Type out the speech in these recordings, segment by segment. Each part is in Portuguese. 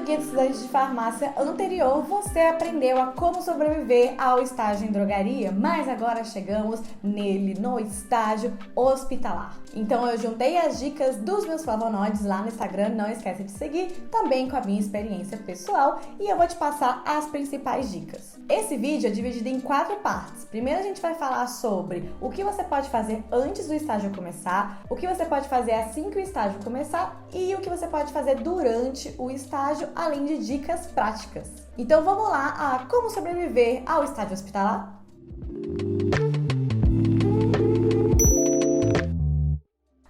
do Guia de Estudante de Farmácia anterior, você aprendeu a como sobreviver ao estágio em drogaria, mas agora chegamos nele, no estágio hospitalar. Então eu juntei as dicas dos meus flavonoides lá no Instagram, não esquece de seguir, também com a minha experiência pessoal, e eu vou te passar as principais dicas. Esse vídeo é dividido em 4 partes. Primeiro a gente vai falar sobre o que você pode fazer antes do estágio começar, o que você pode fazer assim que o estágio começar e o que você pode fazer durante o estágio, além de dicas práticas. Então vamos lá a como sobreviver ao estágio hospitalar?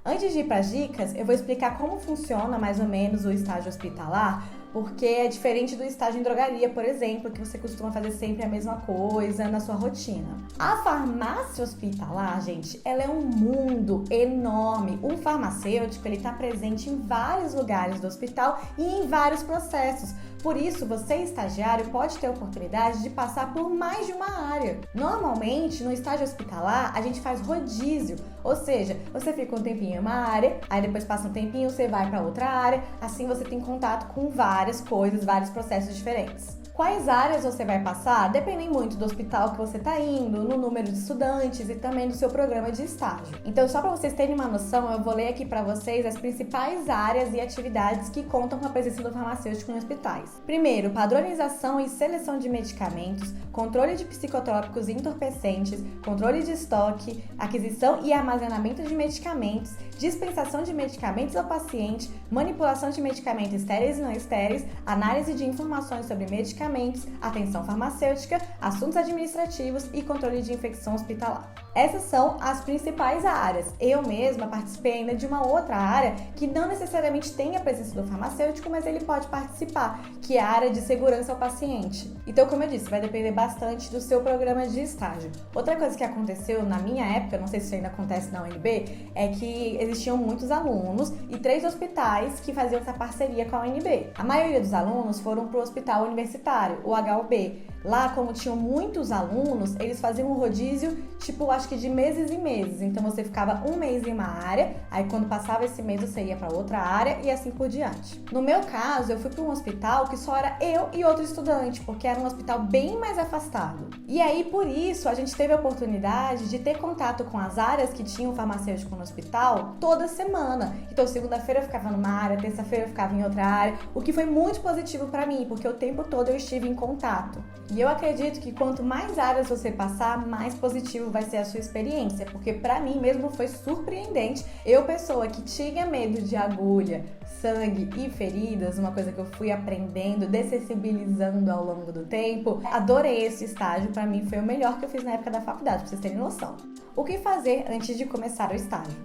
Antes de ir para as dicas, eu vou explicar como funciona mais ou menos o estágio hospitalar, porque é diferente do estágio em drogaria, por exemplo, que você costuma fazer sempre a mesma coisa na sua rotina. A farmácia hospitalar, gente, ela é um mundo enorme. O farmacêutico, ele está presente em vários lugares do hospital e em vários processos. Por isso, você, estagiário, pode ter a oportunidade de passar por mais de uma área. Normalmente, no estágio hospitalar, a gente faz rodízio, ou seja, você fica um tempinho em uma área, aí depois passa um tempinho, você vai para outra área, assim você tem contato com várias coisas, vários processos diferentes. Quais áreas você vai passar dependem muito do hospital que você está indo, no número de estudantes e também do seu programa de estágio. Então, só para vocês terem uma noção, eu vou ler aqui para vocês as principais áreas e atividades que contam com a presença do farmacêutico em hospitais. Primeiro, padronização e seleção de medicamentos, controle de psicotrópicos e entorpecentes, controle de estoque, aquisição e armazenamento de medicamentos, dispensação de medicamentos ao paciente, manipulação de medicamentos estéreis e não estéreis, análise de informações sobre medicamentos, atenção farmacêutica, assuntos administrativos e controle de infecção hospitalar. Essas são as principais áreas. Eu mesma participei ainda de uma outra área que não necessariamente tem a presença do farmacêutico, mas ele pode participar, que é a área de segurança ao paciente. Então, como eu disse, vai depender bastante do seu programa de estágio. Outra coisa que aconteceu na minha época, não sei se isso ainda acontece na UNB, é que existiam muitos alunos e 3 hospitais que faziam essa parceria com a UNB. A maioria dos alunos foram para o hospital universitário, o HUB. Lá, como tinham muitos alunos, eles faziam um rodízio, tipo, acho que de meses e meses. Então, você ficava um mês em uma área, aí quando passava esse mês, você ia para outra área e assim por diante. No meu caso, eu fui para um hospital que só era eu e outro estudante, porque era um hospital bem mais afastado. E aí, por isso, a gente teve a oportunidade de ter contato com as áreas que tinham farmacêutico no hospital toda semana. Então, segunda-feira eu ficava numa área, terça-feira eu ficava em outra área, o que foi muito positivo para mim, porque o tempo todo eu estive em contato. E eu acredito que quanto mais áreas você passar, mais positivo vai ser a sua experiência, porque pra mim mesmo foi surpreendente. Eu, pessoa que tinha medo de agulha, sangue e feridas, uma coisa que eu fui aprendendo, dessensibilizando ao longo do tempo, adorei esse estágio, pra mim foi o melhor que eu fiz na época da faculdade, pra vocês terem noção. O que fazer antes de começar o estágio?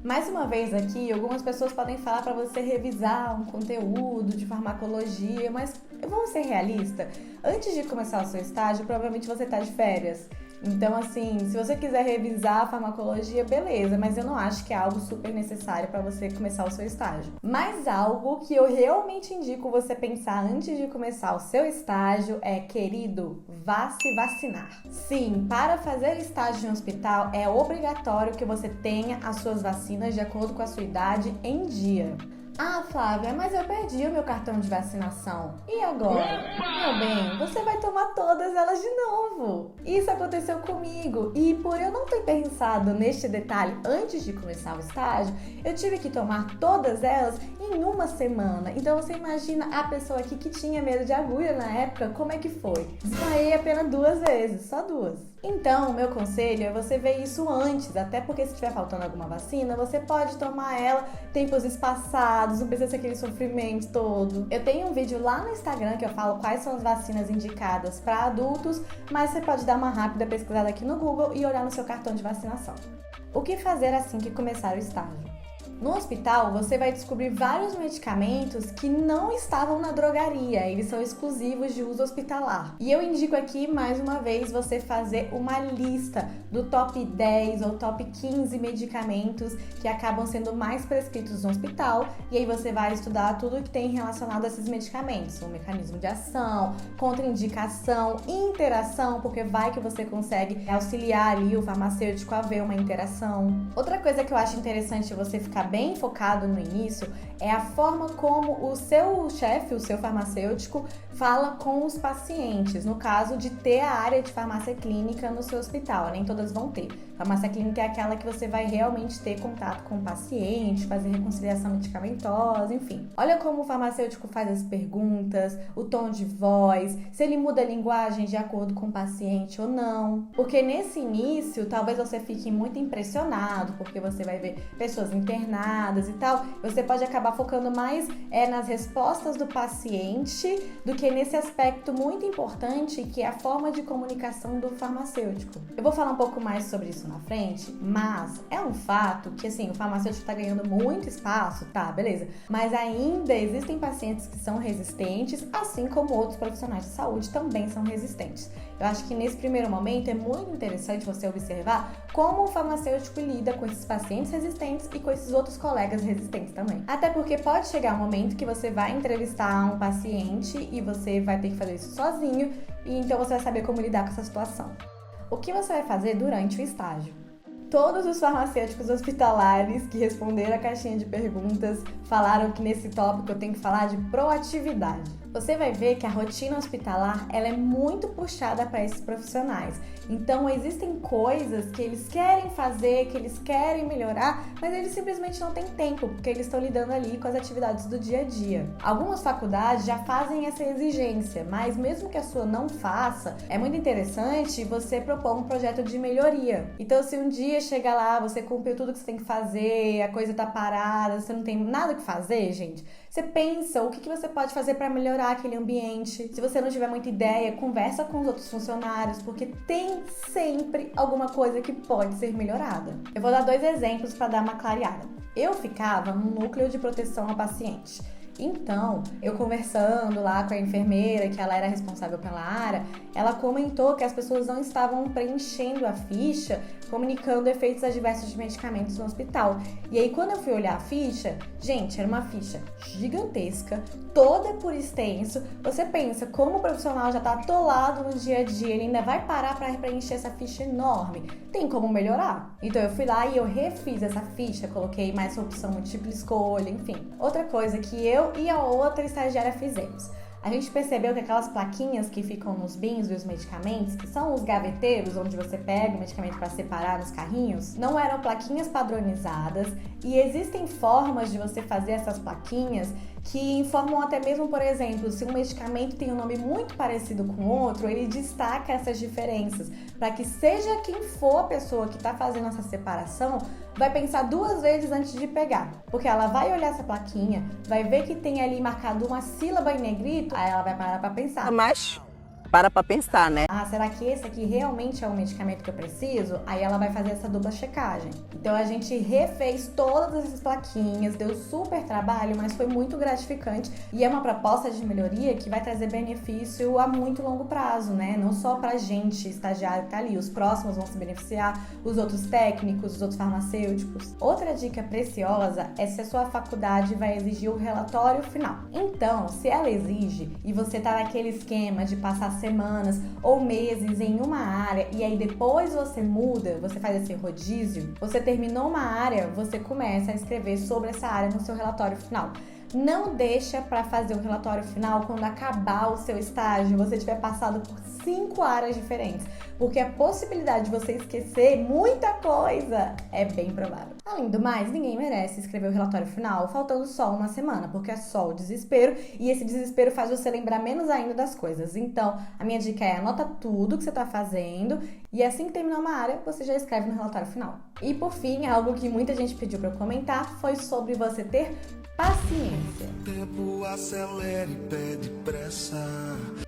Mais uma vez aqui, algumas pessoas podem falar para você revisar um conteúdo de farmacologia, mas vamos ser realistas. Antes de começar o seu estágio, provavelmente você está de férias. Então, assim, se você quiser revisar a farmacologia, beleza, mas eu não acho que é algo super necessário para você começar o seu estágio. Mas algo que eu realmente indico você pensar antes de começar o seu estágio é, querido, vá se vacinar. Sim, para fazer estágio em hospital é obrigatório que você tenha as suas vacinas de acordo com a sua idade em dia. Ah, Flávia, mas eu perdi o meu cartão de vacinação. E agora? Meu bem, você vai tomar todas elas de novo. Isso aconteceu comigo e por eu não ter pensado neste detalhe antes de começar o estágio, eu tive que tomar todas elas em uma semana. Então você imagina a pessoa aqui que tinha medo de agulha na época, como é que foi? Desmaiei apenas 2 vezes, só 2. Então, o meu conselho é você ver isso antes, até porque se estiver faltando alguma vacina, você pode tomar ela tempos espaçados, não precisa ser aquele sofrimento todo. Eu tenho um vídeo lá no Instagram que eu falo quais são as vacinas indicadas para adultos, mas você pode dar uma rápida pesquisada aqui no Google e olhar no seu cartão de vacinação. O que fazer assim que começar o estágio? No hospital, você vai descobrir vários medicamentos que não estavam na drogaria, eles são exclusivos de uso hospitalar. E eu indico aqui, mais uma vez, você fazer uma lista do top 10 ou top 15 medicamentos que acabam sendo mais prescritos no hospital, e aí você vai estudar tudo que tem relacionado a esses medicamentos, o mecanismo de ação, contraindicação, interação, porque vai que você consegue auxiliar ali o farmacêutico a ver uma interação. Outra coisa que eu acho interessante você ficar bem focado no início é a forma como o seu chefe, o seu farmacêutico, fala com os pacientes, no caso de ter a área de farmácia clínica no seu hospital, nem todas vão ter. Farmácia clínica é aquela que você vai realmente ter contato com o paciente, fazer reconciliação medicamentosa, enfim. Olha como o farmacêutico faz as perguntas, o tom de voz, se ele muda a linguagem de acordo com o paciente ou não. Porque nesse início, talvez você fique muito impressionado, porque você vai ver pessoas internadas e tal, você pode acabar focando mais nas respostas do paciente do que nesse aspecto muito importante que é a forma de comunicação do farmacêutico. Eu vou falar um pouco mais sobre isso na frente, mas é um fato que assim, o farmacêutico está ganhando muito espaço, tá, beleza, mas ainda existem pacientes que são resistentes, assim como outros profissionais de saúde também são resistentes. Eu acho que nesse primeiro momento é muito interessante você observar como o farmacêutico lida com esses pacientes resistentes e com esses outros colegas resistentes também. Até porque pode chegar um momento que você vai entrevistar um paciente e você vai ter que fazer isso sozinho, e então você vai saber como lidar com essa situação. O que você vai fazer durante o estágio? Todos os farmacêuticos hospitalares que responderam a caixinha de perguntas falaram que nesse tópico eu tenho que falar de proatividade. Você vai ver que a rotina hospitalar ela é muito puxada para esses profissionais. Então existem coisas que eles querem fazer, que eles querem melhorar, mas eles simplesmente não têm tempo, porque eles estão lidando ali com as atividades do dia a dia. Algumas faculdades já fazem essa exigência, mas mesmo que a sua não faça, é muito interessante você propor um projeto de melhoria. Então se um dia chega lá, você cumpriu tudo que você tem que fazer, a coisa tá parada, você não tem nada que fazer, gente, você pensa o que você pode fazer para melhorar aquele ambiente. Se você não tiver muita ideia, conversa com os outros funcionários, porque tem sempre alguma coisa que pode ser melhorada. Eu vou dar 2 exemplos para dar uma clareada. Eu ficava no núcleo de proteção ao paciente. Então, eu conversando lá com a enfermeira, que ela era responsável pela área, ela comentou que as pessoas não estavam preenchendo a ficha, comunicando efeitos adversos de medicamentos no hospital. E aí, quando eu fui olhar a ficha, gente, era uma ficha gigantesca, toda por extenso. Você pensa, como o profissional já está atolado no dia a dia, ele ainda vai parar para preencher essa ficha enorme? Tem como melhorar? Então, eu fui lá e eu refiz essa ficha, coloquei mais opção múltipla escolha, enfim. Outra coisa que eu e a outra estagiária fizemos. A gente percebeu que aquelas plaquinhas que ficam nos bins dos medicamentos, que são os gaveteiros onde você pega o medicamento para separar nos carrinhos, não eram plaquinhas padronizadas, e existem formas de você fazer essas plaquinhas que informam até mesmo, por exemplo, se um medicamento tem um nome muito parecido com outro, ele destaca essas diferenças, para que seja quem for a pessoa que está fazendo essa separação, vai pensar 2 vezes antes de pegar, porque ela vai olhar essa plaquinha, vai ver que tem ali marcado uma sílaba em negrito, aí ela vai parar para pensar. Mas para pensar, né? Ah, será que esse aqui realmente é o medicamento que eu preciso? Aí ela vai fazer essa dupla checagem. Então a gente refez todas essas plaquinhas, deu super trabalho, mas foi muito gratificante e é uma proposta de melhoria que vai trazer benefício a muito longo prazo, né? Não só pra gente, estagiário que tá ali, os próximos vão se beneficiar, os outros técnicos, os outros farmacêuticos. Outra dica preciosa é se a sua faculdade vai exigir o relatório final. Então, se ela exige e você tá naquele esquema de passar semanas ou meses em uma área e aí depois você muda, você faz esse rodízio, você terminou uma área, você começa a escrever sobre essa área no seu relatório final. Não deixa para fazer o relatório final quando acabar o seu estágio, você tiver passado por 5 áreas diferentes, porque a possibilidade de você esquecer muita coisa é bem provável. Além do mais, ninguém merece escrever o relatório final faltando só uma semana, porque é só o desespero e esse desespero faz você lembrar menos ainda das coisas. Então, a minha dica é anota tudo que você está fazendo e assim que terminar uma área, você já escreve no relatório final. E por fim, algo que muita gente pediu para eu comentar foi sobre você ter paciência. O tempo acelera e pede pressa.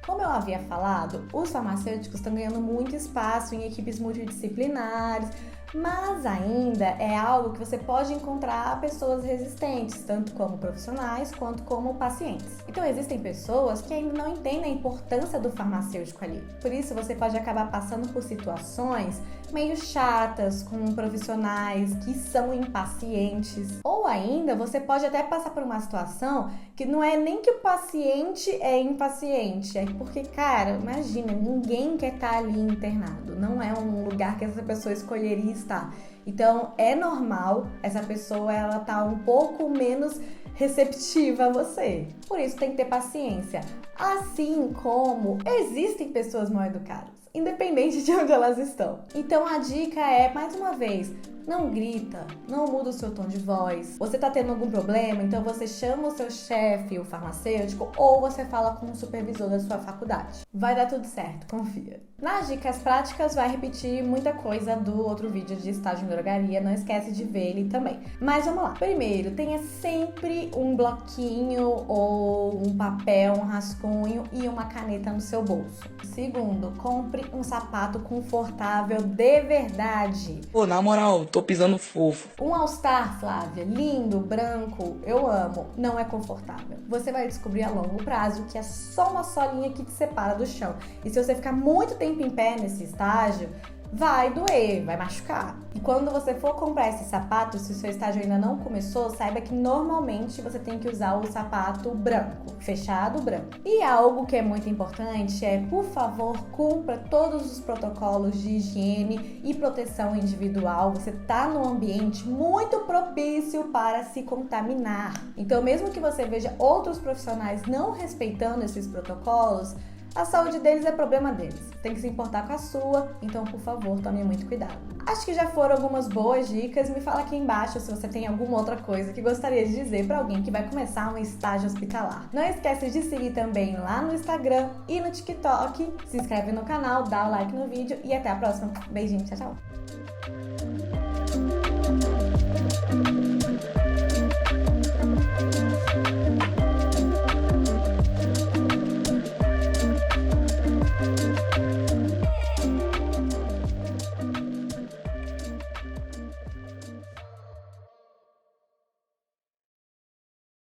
Como eu havia falado, os farmacêuticos estão ganhando muito espaço em equipes multidisciplinares, Mas ainda é algo que você pode encontrar pessoas resistentes, tanto como profissionais quanto como pacientes. Então existem pessoas que ainda não entendem a importância do farmacêutico ali. Por isso você pode acabar passando por situações meio chatas com profissionais que são impacientes. Ou ainda você pode até passar por uma situação que não é nem que o paciente é impaciente, é porque, cara, imagina, ninguém quer estar ali internado. Não é um lugar que essa pessoa escolheria estar. Então é normal essa pessoa ela tá um pouco menos receptiva a você. Por isso tem que ter paciência. Assim como existem pessoas mal educadas, independente de onde elas estão. Então a dica é, mais uma vez, não grita, não muda o seu tom de voz. Você tá tendo algum problema, então você chama o seu chefe, o farmacêutico, ou você fala com o supervisor da sua faculdade. Vai dar tudo certo, confia. Nas dicas práticas vai repetir muita coisa do outro vídeo de estágio em drogaria, não esquece de ver ele também. Mas vamos lá. Primeiro, tenha sempre um bloquinho ou um papel, um rascunho e uma caneta no seu bolso. Segundo, compre um sapato confortável de verdade. Pô, na moral, tô pisando fofo. Um All-Star, Flávia, lindo, branco, eu amo, não é confortável. Você vai descobrir a longo prazo que é só uma solinha que te separa do chão. E se você ficar muito tempo em pé nesse estágio, vai doer, vai machucar. E quando você for comprar esse sapato, se o seu estágio ainda não começou, saiba que normalmente você tem que usar o sapato branco, fechado branco. E algo que é muito importante é, por favor, cumpra todos os protocolos de higiene e proteção individual. Você tá num ambiente muito propício para se contaminar. Então, mesmo que você veja outros profissionais não respeitando esses protocolos, a saúde deles é problema deles. Tem que se importar com a sua, então, por favor, tome muito cuidado. Acho que já foram algumas boas dicas. Me fala aqui embaixo se você tem alguma outra coisa que gostaria de dizer para alguém que vai começar um estágio hospitalar. Não esquece de seguir também lá no Instagram e no TikTok. Se inscreve no canal, dá o like no vídeo e até a próxima. Beijinho, tchau, tchau!